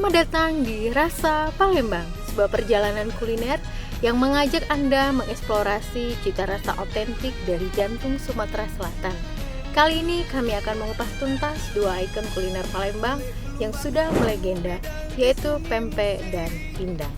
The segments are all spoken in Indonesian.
Selamat datang di Rasa Palembang, sebuah perjalanan kuliner yang mengajak Anda mengeksplorasi cita rasa otentik dari jantung Sumatera Selatan. Kali ini kami akan mengupas tuntas dua ikon kuliner Palembang yang sudah melegenda, yaitu pempek dan pindang.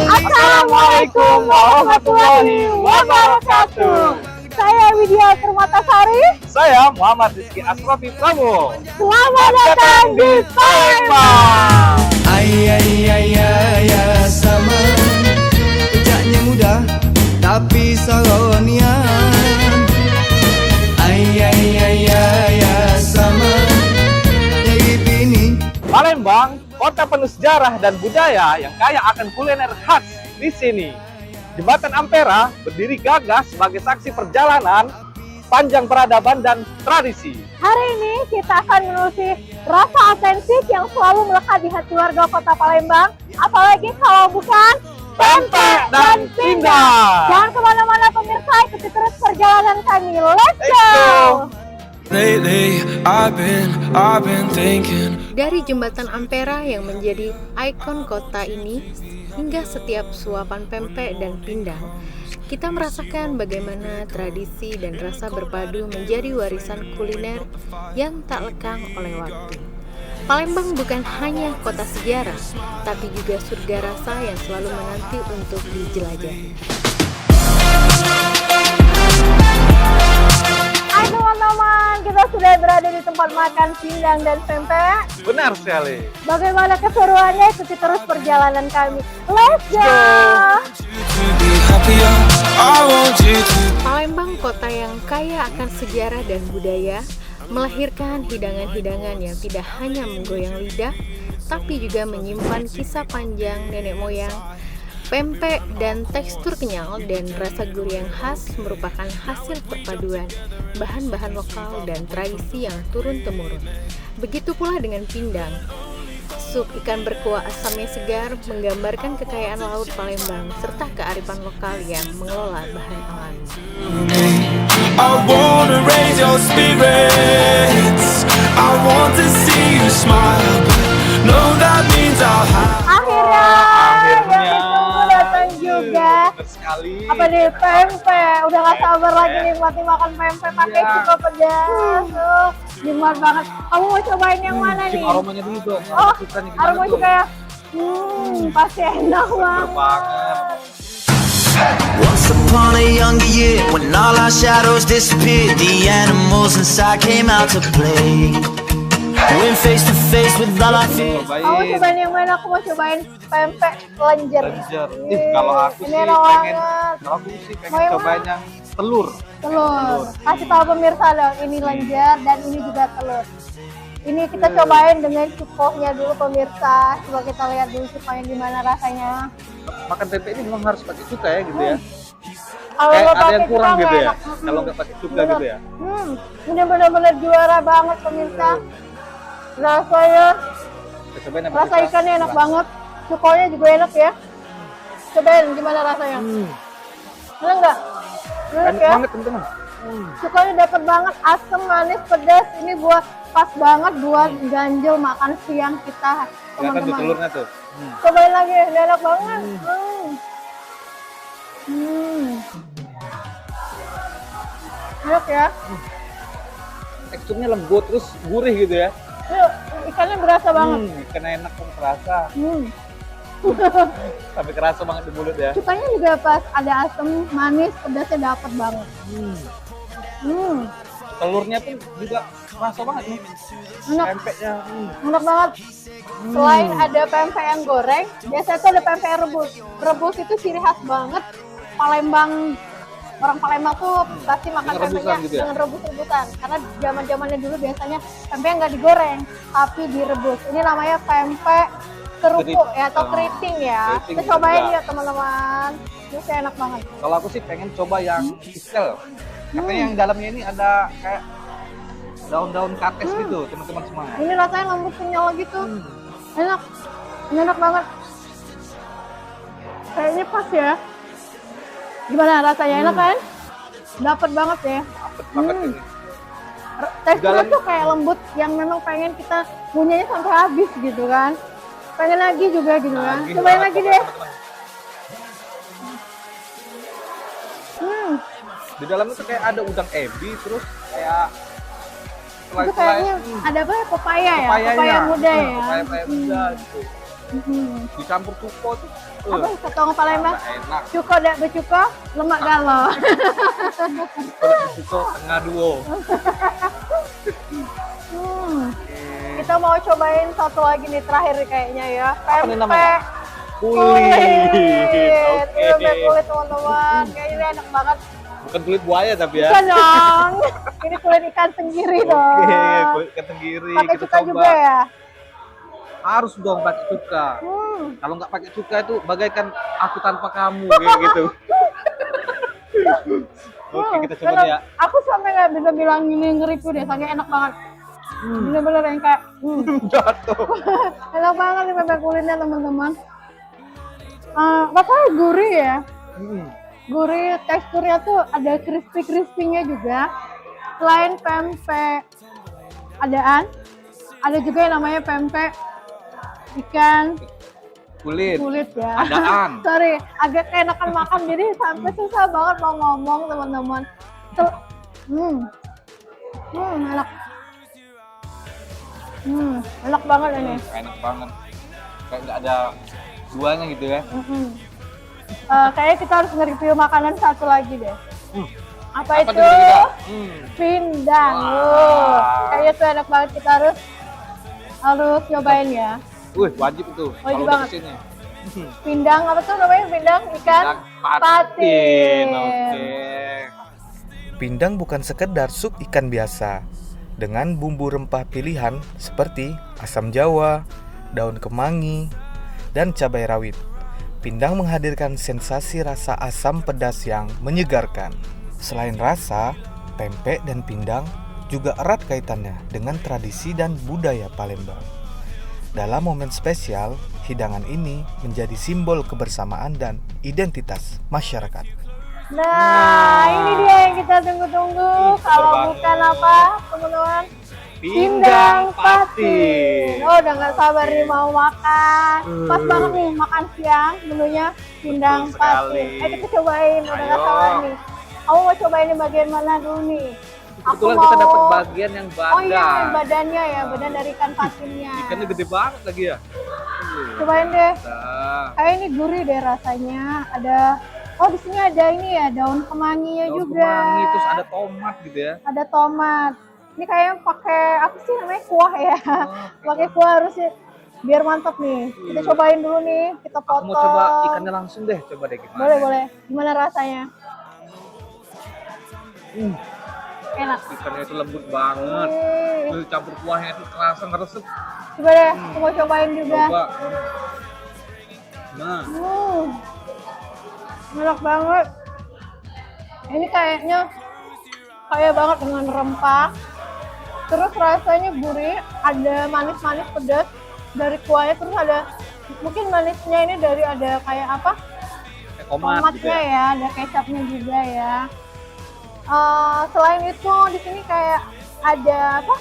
Assalamualaikum warahmatullahi wabarakatuh. Saya Widya Permatasari. Saya Muhammad Rizky Asrafi Prabowo. Selamat datang di Palembang. Ayah sama Pejaknya mudah tapi saronian. Ayah sama Jadi bini. Palembang, kota penuh sejarah dan budaya yang kaya akan kuliner khas di sini. Jembatan Ampera berdiri gagah sebagai saksi perjalanan panjang peradaban dan tradisi. Hari ini kita akan menelusuri rasa otentik yang selalu melekat di hati warga kota Palembang. Apalagi kalau bukan Pempek dan pindang. Jangan kemana-mana pemirsa, ikuti terus perjalanan kami. Let's go! Lately I've been thinking. Dari jembatan Ampera yang menjadi ikon kota ini hingga setiap suapan pempek dan pindang, kita merasakan bagaimana tradisi dan rasa berpadu menjadi warisan kuliner yang tak lekang oleh waktu. Palembang bukan hanya kota sejarah, tapi juga surga rasa yang selalu menanti untuk dijelajahi. Hai teman-teman, kita sudah berada di tempat makan pindang dan pempek. Benar sekali. Bagaimana keseruannya? Ikuti terus perjalanan kami. Let's go! To be happier, I want you to. Palembang, kota yang kaya akan sejarah dan budaya, melahirkan hidangan-hidangan yang tidak hanya menggoyang lidah, tapi juga menyimpan kisah panjang nenek moyang. Pempek dan tekstur kenyal dan rasa gurih yang khas merupakan hasil perpaduan bahan-bahan lokal dan tradisi yang turun-temurun. Begitu pula dengan pindang. Sup ikan berkuah asamnya segar menggambarkan kekayaan laut Palembang serta kearifan lokal yang mengelola bahan alami. I wanna raise your spirits. I want to see you smile. No, that means I'll have. Akhirnya, Akhirnya. yang ditunggu datang juga. Benar sekali. Apa nih, pempek? Udah gak sabar lagi nikmati makan pempek pakai Iya. cuka pedas. Nikmat banget. Kamu mau cobain yang mana nih? Cium aromanya dulu dong. Oh, Suka nih, gimana aroma tuh? juga ya. Pasti enak Bener banget. banget. Once upon a younger year, when all our shadows disappeared, the animals inside came out to play. Went face to face with all our fears. Kamu cobain yang mana? Aku mau cobain pempek lenjer. Lenjer. Kalau aku Ini sih enak pengen, banget. kalau aku sih Mau pengen yang cobain mana? yang telur. Telur. Kasih tahu pemirsa dong, ini lenjer dan ini juga telur. Ini kita cobain dengan cukohnya dulu pemirsa. Coba kita lihat dulu cukohnya gimana rasanya. Makan pempek ini memang harus pakai cuka ya gitu ya. Kalau Kayak nggak ada pakai yang kurang cuka gitu nggak ya. enak. Kalau nggak pakai cuka Bener. gitu ya. Ini benar-benar juara banget pemirsa. Rasanya, Kita cobain apa rasa kita? ikannya enak banget. Cukohnya juga enak ya. Cobain gimana rasanya. Enak nggak? Enak Enak ya. banget teman-teman. Cukohnya dapet banget, asam, manis, pedas. Ini buat pas banget buat ganjel makan siang kita, Kelihatan tuh teman-teman. telurnya tuh. Cobain lagi, ini enak banget. Enak ya. Teksturnya lembut terus gurih gitu ya. Ini ikannya berasa banget. Ikannya enak kan terasa. Sampai kerasa banget di mulut ya. Cukanya juga pas ada asam, manis, pedasnya dapet banget. Telurnya pun juga kerasa banget nih. Enak. Pempeknya. Enak banget. Selain ada pempek yang goreng, biasanya tuh ada pempek yang rebus. Rebus itu ciri khas banget Palembang. Orang Palembang tuh pasti makan Dengan rebusan pempeknya gitu ya? dengan rebus-rebusan. Karena zaman-zamannya dulu biasanya pempeknya nggak digoreng, tapi direbus. Ini namanya pempek kerupuk ya atau keriting ya. Keriting Kita cobain juga. ya teman-teman. Ini sih enak banget. Kalau aku sih pengen coba yang piskel. Katanya yang dalamnya ini ada kayak daun-daun kates gitu, teman-teman semua. Ini rasanya lembut kenyal gitu. Enak. Ini enak banget. Kayaknya pas ya. Gimana rasanya? Enak kan? Dapet banget ya. Apet banget ini. Teksturnya dalam- tuh kayak lembut yang memang pengen kita punyanya sampai habis gitu kan. Pengen lagi juga gitu kan. Nagih Cobain banget lagi pokoknya, deh. teman-teman. Hmm, Di dalamnya tuh kayak ada udang ebi, terus kayak itu kayaknya ada apa ya? Pepaya ya? Pepaya muda ya? Pepaya muda gitu. Hmm. Dicampur cuko tuh. Apa ketong Palembang? Enak. Cuko dak becuko, lemak galo. Cuko tengah duo. Hmm. Kita mau cobain satu lagi nih terakhir nih kayaknya ya. Apa nih namanya? Pempek Kulit. Pempek Oke. kulit teman-teman. Kayaknya ini enak banget. Bukan kulit buaya tapi ya. Bukan dong. Ini kulit ikan tenggiri dong. Oke, kulit ikan tenggiri. Pakai Kita cuka coba. juga ya. Harus dong pakai cuka. Kalau nggak pakai cuka itu bagaikan aku tanpa kamu kayak gitu. Oke, kita coba Karena ya. Aku sampai nggak bisa bilang ini ngeriku deh, saking enak banget. Bener-bener yang kayak Jatuh. enak banget nih pempek kulitnya teman-teman. Rasanya gurih ya. Gurih, teksturnya tuh ada crispy-crispy-nya juga. Selain pempek adaan, ada juga yang namanya pempek ikan Kulit. kulit ya. Adaan. Sorry, agak keenakan makan jadi sampai susah banget mau ngomong teman-teman. Enak. Enak banget ini. Enak banget. Kayak nggak ada duanya gitu ya. Kayaknya kita harus nge-review makanan satu lagi deh. Apa itu? tuh kira-kira? Pindang. Wah. Kayaknya tuh enak banget, kita harus nyobain ya. Wih, wajib itu. Wajib Kalau udah banget. kesini. Pindang apa tuh namanya? Pindang ikan Pindang patin. patin. Oke. Pindang bukan sekedar sup ikan biasa. Dengan bumbu rempah pilihan seperti asam jawa, daun kemangi, dan cabai rawit. Pindang menghadirkan sensasi rasa asam pedas yang menyegarkan. Selain rasa, pempek dan pindang juga erat kaitannya dengan tradisi dan budaya Palembang. Dalam momen spesial, hidangan ini menjadi simbol kebersamaan dan identitas masyarakat. Nah, ini dia yang kita tunggu-tunggu. Kalau banget. bukan apa, teman-teman? Pindang patin. Oh, udah nggak sabar nih mau makan. Pas banget nih makan siang, menunya pindang Betul sekali. patin. Ayo kita cobain, udah nggak Ayo. sabar nih. Kamu mau cobain di bagian mana dulu nih? Kebetulan kita dapat bagian yang badan. Oh iya, badannya ya, badan dari ikan patinnya. Ikannya gede banget lagi ya. Cobain deh. Nah, Kayak ini gurih deh rasanya. Ada, oh di sini ada ini ya, daun kemanginya daun juga. kemangi, terus ada tomat gitu ya. Ada tomat. Ini kayaknya pakai apa sih namanya, kuah ya. Pakai kuah harusnya biar mantap nih. Kita cobain dulu nih, kita Aku potong. mau coba ikannya langsung deh, coba deh gimana. Boleh, boleh. Gimana rasanya? Enak. Ikannya itu lembut banget. Wih. Terus campur kuahnya itu terasa ngeresep. Coba deh, aku mau cobain juga. Coba. Nah, Enak banget. Ini kayaknya kaya banget dengan rempah. Terus rasanya gurih, ada manis-manis pedas dari kuahnya, terus ada mungkin manisnya ini dari ada kayak apa? kayak tomat gitu Tomatnya ya. ya, ada kecapnya juga ya. Selain itu di sini kayak ada apa?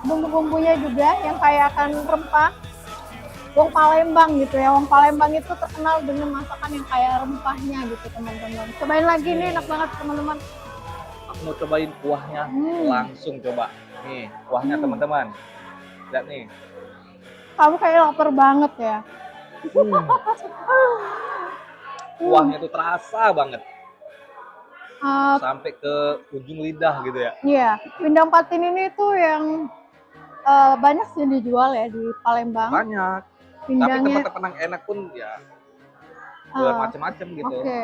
Bumbu-bumbunya juga yang kayak akan rempah. Wong Palembang gitu ya. Wong Palembang itu terkenal dengan masakan yang kayak rempahnya gitu teman-teman. Cobain lagi nih, enak banget teman-teman. Aku mau cobain kuahnya langsung coba. Nih, kuahnya teman-teman. Lihat nih. Kamu kayak lapar banget ya. Kuahnya itu terasa banget. Eh, Sampai ke ujung lidah gitu ya. Iya, pindang patin ini tuh yang banyak sih dijual ya di Palembang. Banyak. Tapi Pindangnya, tempat-tempat yang enak pun ya Ah, bermacam-macam gitu. oke.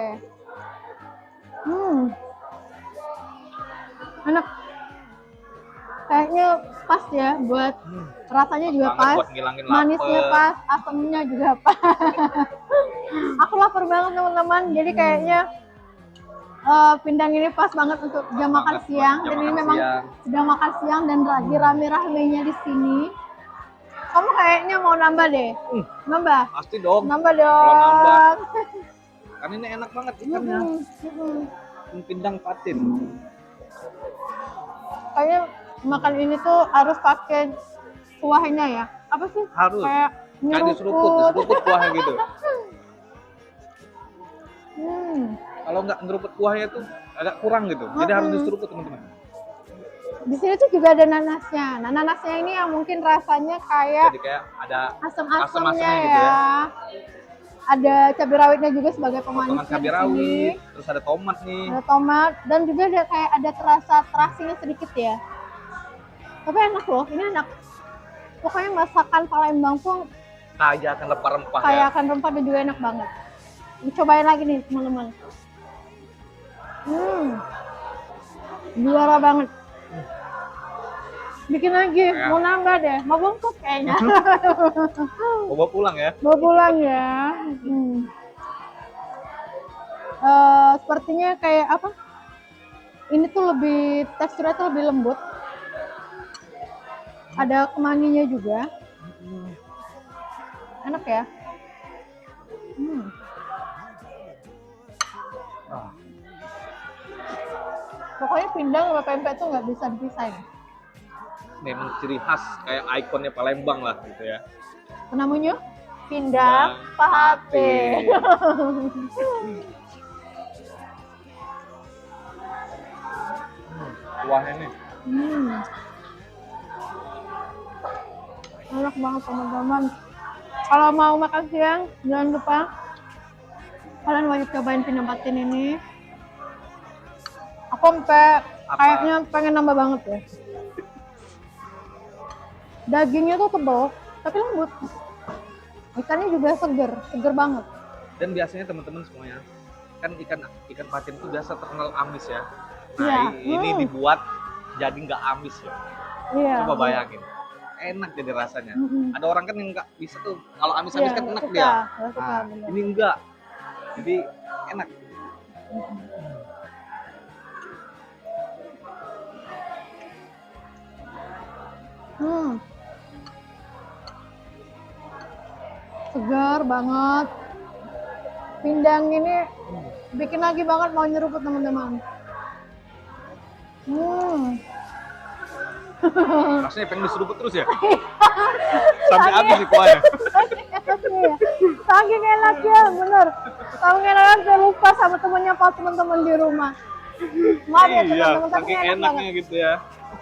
Enak. Kayaknya pas ya buat rasanya juga Banget pas, buat ngilangin manisnya lapar. pas, asamnya juga pas. Aku lapar banget teman-teman, jadi kayaknya pindang ini pas banget untuk jam makan Banget buat siang, jam dan ini makan memang siang. sedang makan siang dan lagi rame-ramenya di sini. Kamu kayaknya mau nambah deh, nambah, Pasti dong. nambah Kalau nambah. dong. Kan ini enak banget ikannya. Pindang patin. Kayaknya makan ini tuh harus pakai kuahnya ya. Apa sih? Harus. Kayak Kayak diseruput kuahnya gitu. Kalau nggak ngeruput kuahnya tuh agak kurang gitu. Jadi harus diseruput teman-teman. Di sini tuh juga ada nanasnya. Nah, nanasnya ini yang mungkin rasanya kayak Jadi kayak ada asam-asamnya asam-asamnya ya. gitu ya. Ada cabai rawitnya juga sebagai Potongan pemanisnya cabai di sini. rawit, terus ada tomat nih. Ada tomat dan juga ada kayak ada terasa terasinya sedikit ya. Tapi enak loh, ini enak. Pokoknya masakan Palembang tuh Kaya akan rempah-rempah kayak ya. akan rempah dan juga enak banget. Dicobain lagi nih teman-teman. Juara banget. Bikin lagi, Ya. mau nambah deh, mau bungkus kayaknya. Mau bawa pulang ya. Mau pulang ya. Sepertinya kayak apa? Ini tuh lebih teksturnya tuh lebih lembut. Ada kemanginya juga. Enak ya. Ah, Pokoknya pindang sama pempek tuh nggak bisa dipisahin. memang ciri khas kayak ikonnya Palembang lah gitu ya. Namanya pindang pate. Kuahnya nih. Enak banget teman-teman. Kalau mau makan siang, jangan lupa kalian wajib cobain pindang patin ini. Aku sampai kayaknya pengen nambah banget ya. Dagingnya tuh tebal, tapi lembut. Ikannya juga seger, seger banget. Dan biasanya teman-teman semuanya kan ikan patin itu biasa terkenal amis ya. Iya. Nah, ini dibuat jadi nggak amis ya. Iya. Coba bayangin, enak jadi rasanya. Ada orang kan yang nggak bisa tuh, kalau amis-amis Iya, kan enak suka, dia. nggak suka, Nah, bener. ini enggak, jadi enak. Segar banget. Pindang ini bikin lagi banget mau nyeruput teman-teman. Rasanya pengen diseruput terus ya. Sampai habis sih kuahnya. Saking enaknya, bener. Saking enaknya saya lupa sama temennya pas teman-teman di rumah. Maaf ya Iya, teman-teman, tapi saking enak enaknya banget. gitu ya.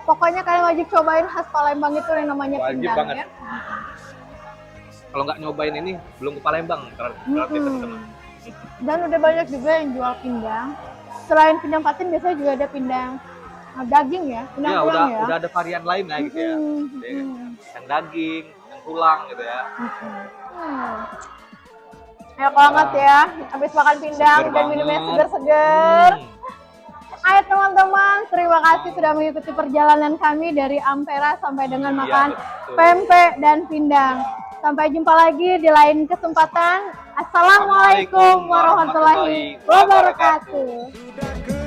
Pokoknya kalian wajib cobain khas Palembang itu yang namanya Wajib pindang banget. ya. Kalau nggak nyobain ini belum ke Palembang berarti teman-teman. Dan udah banyak juga yang jual pindang. Selain pindang patin biasanya juga ada pindang daging ya, pindang Ya tulang ya. udah ada varian lain ya gitu ya. Jadi, yang daging, yang tulang gitu ya. Enak banget ya, habis makan pindang Seger dan minumnya banget. seger-seger. Hmm. Ayo teman-teman, terima kasih sudah mengikuti perjalanan kami dari Ampera sampai dengan Iya, makan betul. pempek dan pindang. Sampai jumpa lagi di lain kesempatan. Assalamualaikum warahmatullahi wabarakatuh.